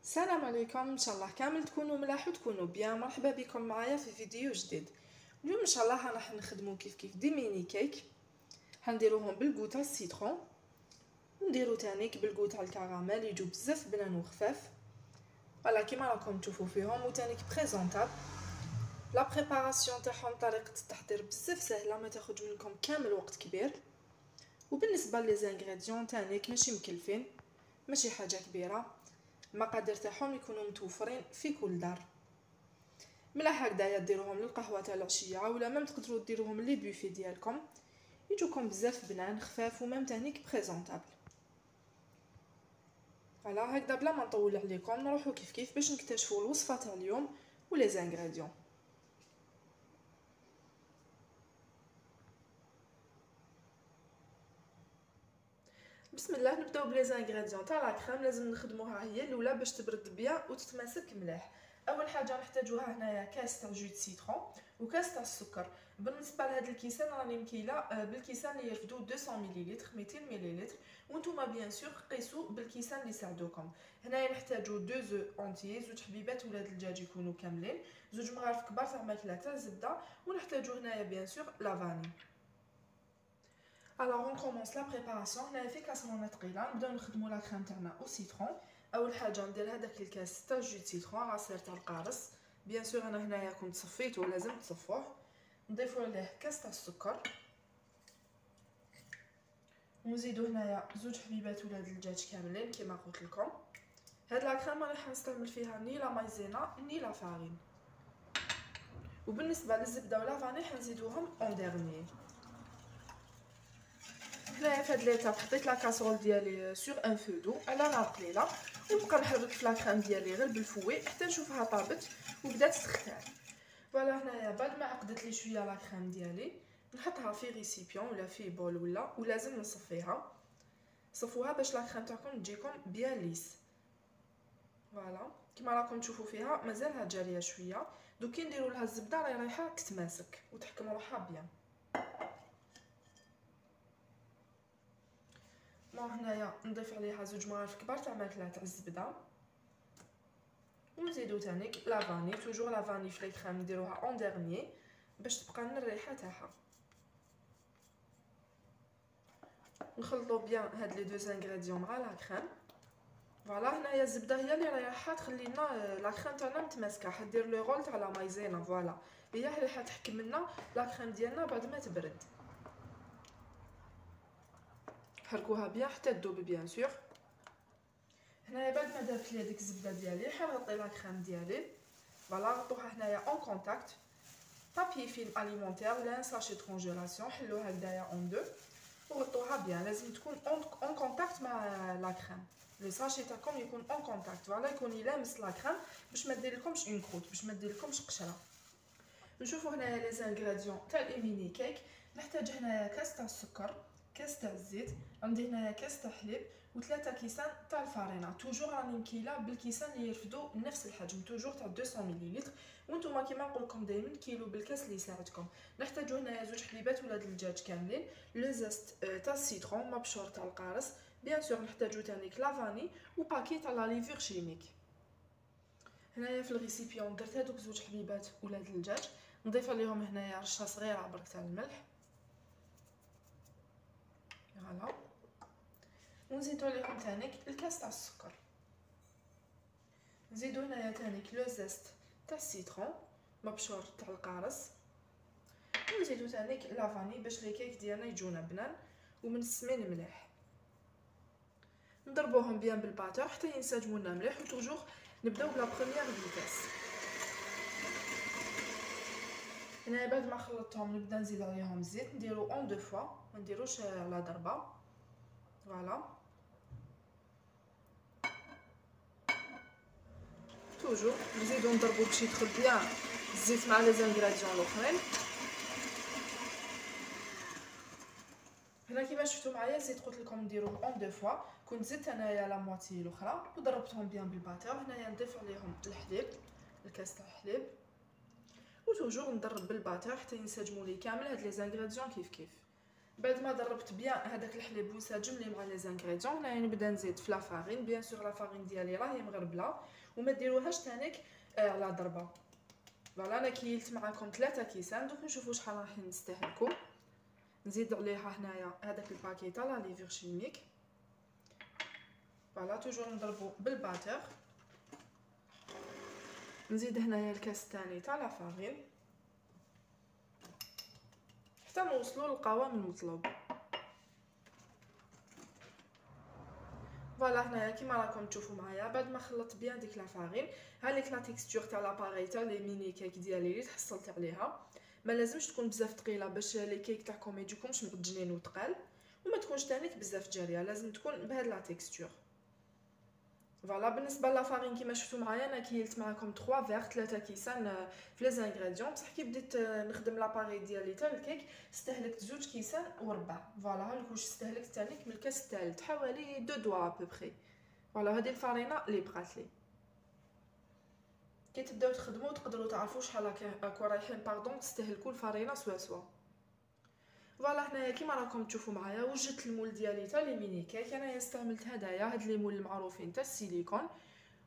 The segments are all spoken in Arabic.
السلام عليكم، ان شاء الله كامل تكونوا ملاح وتكونوا بيان. مرحبا بكم معايا في فيديو جديد. اليوم ان شاء الله راح نخدموا كيف دي ميني كيك. حنديروهم بالكوتا السيترون ونديرو تانيك بالكوتا الكراميل، يجوا بزاف بنان وخفاف فوالا كيما راكم تشوفوا فيهم، وتانيك بريزونطابل. لا بريباراسيون تاعهم طريقه التحضير بزاف سهله، ما تاخذ منكم كامل وقت كبير. وبالنسبه لي زانغريديون تانيك ماشي مكلفين، ماشي حاجه كبيره. المقادير تاعهم يكونوا متوفرين في كل دار. ملاح هكذايا ديروهم للقهوه تاع العشيه، ولا ميم تقدروا ديروهم لي بوفي ديالكم، يجوكم بزاف بنان خفاف وميم تانيك بريزونطابل. فوالا هكذا بلا ما نطول عليكم نروحوا كيف باش نكتشفوا الوصفه تاع اليوم ولي زانغريديون. بسم الله، نبداو بلي زانغريديون تاع لا كريم. لازم نخدموها هي الاولى باش تبرد بيان وتتماسك مليح. اول حاجه نحتاجوها هنايا كاس تاع جو سيترون وكاس تاع السكر. بالنسبه لهاد الكيسان راني مكيله بالكيسان اللي يرفدوا 200 مليلتر 200 مليلتر، وانتم بيان سور قيسوا بالكيسان اللي يساعدوكم. هنايا نحتاجو 2 زو اونتيي، زوج حبيبات ولاد الدجاج يكونوا كاملين، زوج مغارف كبار تاع ماكله تاع الزبده، ونحتاجو هنايا بيان سور لا فاني. Alors on commence la préparation. هنايا في كاسرونه ثقيله نبداو نخدموا لا كريم تاعنا او سيترون. اول حاجه ندير هذاك الكاس تاع جو سيترون عصير تاع القارص. بيان سور انا هنايا كنت صفيته، لازم تصفوه. نضيفوا عليه كاس تاع السكر، ونزيدو هنايا زوج حبيبات ولاد الدجاج كاملين كما قلت لكم. هاد لا كريم راح نستعمل فيها ني لا مايزينا ني لا فارين. وبالنسبه للزبده ولا فاني حنزيدوهم اون ديرني. هنايا فهاد ليطاب حطيت لا كاسرول ديالي سور ان فو دو على نار قليله، ونبقى نحرك في لا كريم ديالي غير بالفوي حتى نشوفها طابت وبدات تختار. فوالا هنايا بعد ما عقدت لي شويه لا كريم ديالي نحطها في ريسيبيون ولا في بول ولا ولازم نصفيها. صفوها باش لا كريم تاعكم تجيكم بيان ليس. فوالا كيما راكم تشوفوا فيها مازالها جاريه شويه. دوك كي نديروا لها الزبده راهي رايحه تتماسك وتحكم روحها بيان. هنايا نضيف عليها زوج مغارف كبار تاع ماكله تاع الزبده، ونزيدو تانيك لا فاني. توجور لا فاني في لي كريم نديروها اون ديرني باش تبقى لنا الريحه تاعها. نخلطوا بيان هاد لي دو انغريديون مع لا كريم. فوالا هنايا الزبده هي اللي رايحه تخلي لنا لا كريم تاعنا متماسكه، حدير لو رول تاع لا مايزينا. فوالا هي اللي حتحكم لنا لا كريم ديالنا بعد ما تبرد. حركوها بيان حتى تذوب بيان سور. هنايا بعد ما دابت لي ديك الزبده ديالي حنغطي لا كريم ديالي. فوالا غطوها هنايا اون كونتاكت بابي فيلم اليمونتير ولا ساشي كونجيلاسيون، حلوها هكذايا اون دو وغطوها بيان. لازم تكون اون كونتاكت مع لا كريم، لو ساشي تاعكم يكون اون كونتاكت. فوالا يكون يلامس لا كريم باش ما دير لكمش اون كروت، باش ما دير لكمش قشره. نشوفوا هنايا لي زانغريديون تاع الميني كيك. نحتاج هنايا كاس تاع السكر، كاس تاع الزيت، عندي هنايا كاس تاع حليب، وثلاثه كيسان تاع الفارينه. توجور راني مكيله بالكيسان اللي يرفدوا نفس الحجم، توجور تاع 200 مليلتر، وانتم كيما نقول لكم دائما كيلو بالكاس اللي يساعدكم. نحتاجو هنايا زوج حليبات ولاد الدجاج كاملين، لو زيست تاع السيترون مبشور تاع القارص، بيان سور نحتاجو تانيك لا فاني وباكي تاع لا ليفور شيميك. هنايا في الريسيبيون درت هذوك زوج حليبات ولاد الدجاج، نضيف عليهم هنايا رشه صغيره برك تاع الملح. فوالا ونزيدو عليهم تانيك الكاس تاع السكر. نزيدو هنايا تانيك لو زيست تاع السيترون مبشور تاع القارص، ونزيدو تانيك لا فاني باش لي كيك ديالنا يجونا بنان ومنسمين مليح. نضربوهم بيان بالباتور حتى ينسجموا لنا مليح. وتوجور نبداو بلا بروميير فيتاس. هنا بعد ما خلطتهم نبدا نزيد عليهم الزيت، نديرو اون دو فوا، ما نديروش على ضربه. فوالا توجور نزيدو نضربو باش يدخل بيان الزيت مع لي زانغريديون الاخرين. هنا كيما شفتوا معايا الزيت قلت لكم نديروه اون دو فوا. كنت زدت انايا لا موتي الاخرى وضربتهم بيان بالباتور. هنايا نضيف عليهم الحليب، الكاس تاع الحليب، وتوجور نضرب بالباتور حتى ينسجموا لي كامل هاد لي زانغريديون كيف. بعد ما ضربت بيان هذاك الحليب منسجم لي مع لي زانغريديون، هنايا نبدا نزيد في لافارين. بيان سور لافارين ديالي راهي مغربله وما ديروهاش تانيك على ضربه. فوالا انا كيلت معكم 3 كيسان، دوك نشوفوا شحال راح نستهلكوا. نزيد عليها هنايا هذاك الباكي تاع لا ليفور شيميك. فوالا توجور نضربوا بالباتر. نزيد هنايا الكاس الثاني تاع لافارين حتى نوصلوا للقوام المطلوب. فوالا هنايا كيما راكم تشوفوا معايا بعد ما خلطت بيان ديك لافارين، هاليك لا تيكستور تاع لاباري تاع لي ميني كيك ديالي اللي تحصلت عليها. ما لازمش تكون بزاف ثقيله باش لي كيك تاعكم ما يجيكمش معجنين وثقال، وما تكونش تانيك بزاف جاريه، لازم تكون بهاد لا تيكستور. فوالا بالنسبه لافارين كيما شفتوا معايا انا كيلت معكم 3 فيغ 3 كيسان في لي زانغريديون، بصح كي بديت نخدم لاباري ديالي تاع الكيك استهلكت 2 كيسان وربع. فوالا هاك واش استهلكت تانيك من الكاس الثالث حوالي 2 دوا ابوبري. فوالا هذه الفارينه اللي بقات لي. كي تبداو تخدموا تقدروا تعرفوا شحال راكو رايحين باردون تستهلكوا الفارينه سوا. فوالا هنايا كيما راكم تشوفوا معايا وجدت المول ديالي تاع لي ميني كيك. انا استعملت هدايا هاد لي مول المعروفين تاع السيليكون،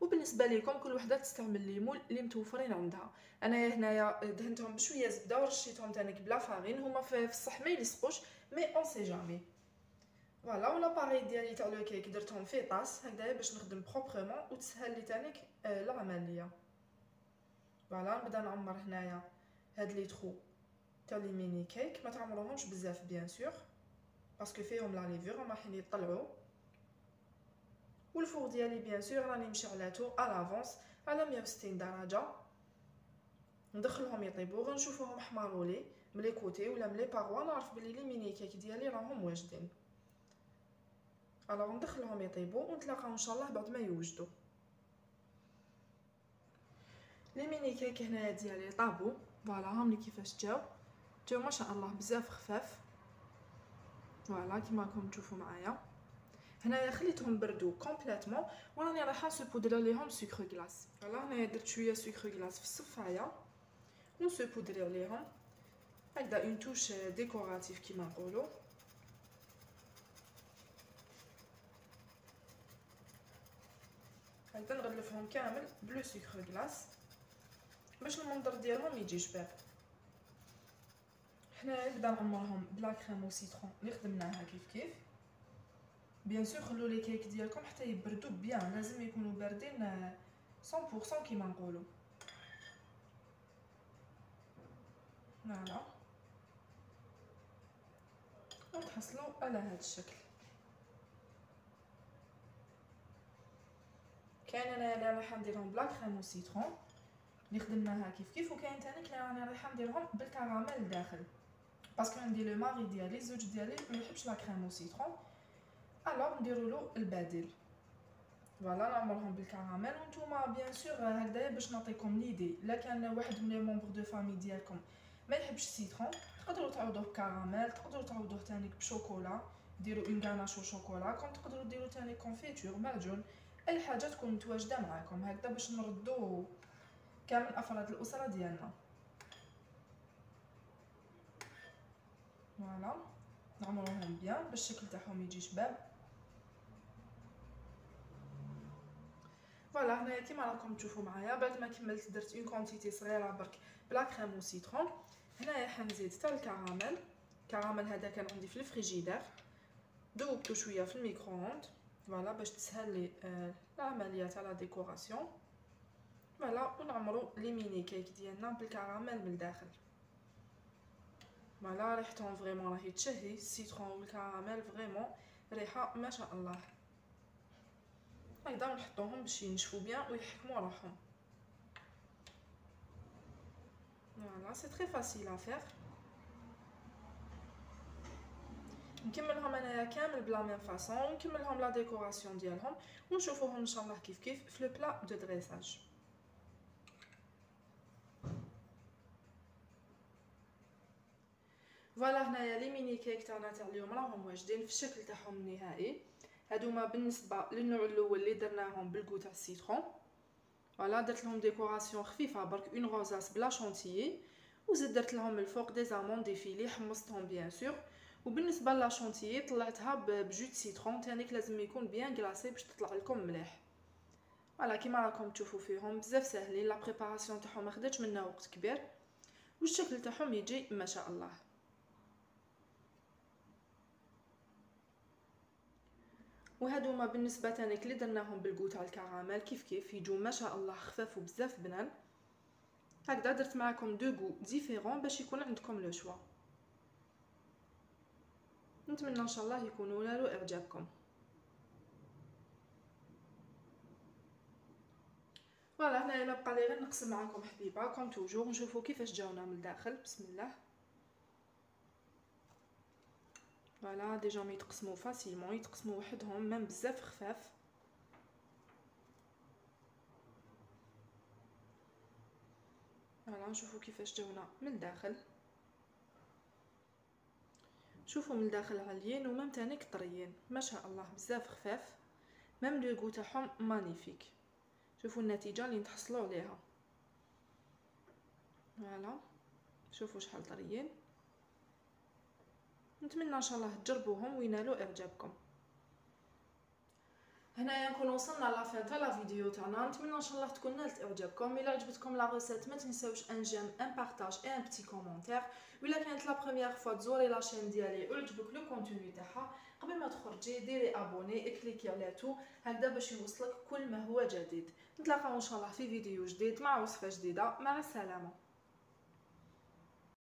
وبالنسبه لكم كل وحده تستعمل لي مول اللي متوفرين عندها. انا هنايا دهنتهم بشويه زبده ورشيتهم تانيك بلا فارين، هما في الصح ما يلصقوش مي اون سي جامي. فوالا ولا باري ديالي تاع لو كيك درتهم في طاس هكذايا باش نخدم بروبرمون وتسهل لي تانيك العمليه. فوالا نبدا نعمر هنايا هاد لي ترو تاع لي ميني كيك، ما تعمروهمش بزاف بيان سور باسكو فيهم لا ليفور هما حين يطلعوا. والفور ديالي بيان سور راني مشعلاتو على لافونس على 160 درجه. ندخلهم يطيبوا غنشوفوهم حماروا لي ملي كوتي ولا ملي باغوا، نعرف بلي لي ميني كيك ديالي راهم واجدين. الوغ ندخلهم يطيبوا ونتلاقاو ان شاء الله بعد ما يوجدوا. لي ميني كيك هنايا ديالي طابوا. فوالا هاملي كيفاش جاو ما شاء الله بزاف خفاف. فوالا كيما راكم تشوفوا معايا هنايا خليتهم بردوا كومبليتوم وراني رايحه نسبودري عليهم سكر غلاس. فوالا هنايا درت شويه سكر غلاس في الصفايه ونسبودري عليهم هكذا اون توش ديكوراتيف كيما نقولوا. هكذا نغلفهم كامل بلو سكر غلاس باش المنظر ديالهم يجي شباب. حنا نبدا نعمرهم بلا كريم وسيترون اللي خدمناها كيف بيان سور. خلوا لي كيك ديالكم حتى يبردوا بيان، لازم يكونوا باردين 100% كيما نقولوا. فوالا وتحصلوا على هذا الشكل. كاين انا اللي رايحه نديرهم بلا كريم وسيترون اللي خدمناها كيف وكاين ثاني اللي راني رايحه نديرهم بالكراميل الداخل باسكو عندي لو ماري ديالي الزوج ديالي ما يحبش لا كريم وسيترون، الوغ نديروا له البديل. فوالا نعمرهم بالكراميل. وانتوما بيان سور هكذايا باش نعطيكم ليدي، الا كان واحد من لي مونبر دو فامي ديالكم ما يحبش السيترون تقدروا تعوضوه بكراميل، تقدروا تعوضوه تانيك بشوكولا، ديروا اون غاناش شوكولا، كون تقدروا ديروا تاني كونفيتور معجون، اي حاجه تكون متواجده معكم هكذا باش نردوا كامل افراد الاسره ديالنا. فوالا نعمروهم بيان باش الشكل تاعهم يجي شباب. فوالا هنايا كيما راكم تشوفوا معايا بعد ما كملت درت اون كونتيتي صغيره برك بلا كريم وسيترون. هنايا حنزيد حتى الكراميل هذا كان عندي في الفريجيدير ذوبته شويه في الميكرووند فوالا باش تسهل لي العمليه تاع لا ديكوراسيون. فوالا ونعمروا لي ميني كيك ديالنا بالكراميل من الداخل. فوالا ريحتهم فريمون راهي تشهي، السيترون والكراميل فريمون ريحه ما شاء الله. هكذا نحطوهم باش ينشفوا بيان ويحكموا روحهم. فوالا سي تري فاسيل ا فير. نكملهم انايا كامل بلا ميم فاصون ونكملهم لا ديكوراسيون ديالهم ونشوفوهم ان شاء الله كيف في لو بلا دو دريساج. فوالا هنايا لي ميني كيك تاعنا تاع اليوم راهم واجدين في الشكل تاعهم النهائي. هادوما بالنسبه للنوع الاول اللي درناهم بالكو تاع السيترون. فوالا درت لهم ديكوراسيون خفيفه برك اون روزاس بلا شونتيي، وزيد درت لهم الفوق دي زامون ديفيلي حمصتهم بيان سور وبالنسبه لا شونتيي طلعتها بجو سيترون تانيك لازم يكون بيان كلاصي باش تطلع لكم مليح. فوالا كيما راكم تشوفوا فيهم بزاف ساهلين، لا بريباراسيون تاعهم ما خداتش منا وقت كبير والشكل تاعهم يجي ما شاء الله. وهادوما بالنسبه تانيك اللي درناهم بالكو تاع الكراميل كيف يجوا ما شاء الله خفاف وبزاف بنان. هكذا درت معكم دو غو ديفيرون باش يكون عندكم لو شوا. نتمنى ان شاء الله يكونوا نالوا اعجابكم. فوالا هنايا ما بقى لي غير نقسم معكم حبيبه كوم توجور نشوفوا كيفاش جاونا من الداخل. بسم الله. فوالا ديجا ما يتقسموا فاسيلمون، يتقسموا وحدهم ميم بزاف خفاف. فوالا نشوفوا كيفاش جاونا من الداخل. شوفوا من الداخل عاليين ومام تانيك طريين ما شاء الله بزاف خفاف، مام لو غو تاعهم مانيفيك. شوفوا النتيجه اللي نتحصلوا عليها. فوالا شوفوا شحال طريين. نتمنى ان شاء الله تجربوهم وينالوا اعجابكم. هنايا نكون وصلنا لافين تاع لا فيديو تاعنا. نتمنى ان شاء الله تكون نالت اعجابكم. الا عجبتكم لا ريسيت ما تنساوش ان جيم ان بارطاج اي ان بتي كومونتير. ولا كانت لا بروميير فوا تزوري لا شين ديالي وعجبك لو كونتوني تاعها قبل ما تخرجي ديري ابوني كليكي على تو هكذا باش يوصلك كل ما هو جديد. نتلاقاو ان شاء الله في فيديو جديد مع وصفه جديده. مع السلامه.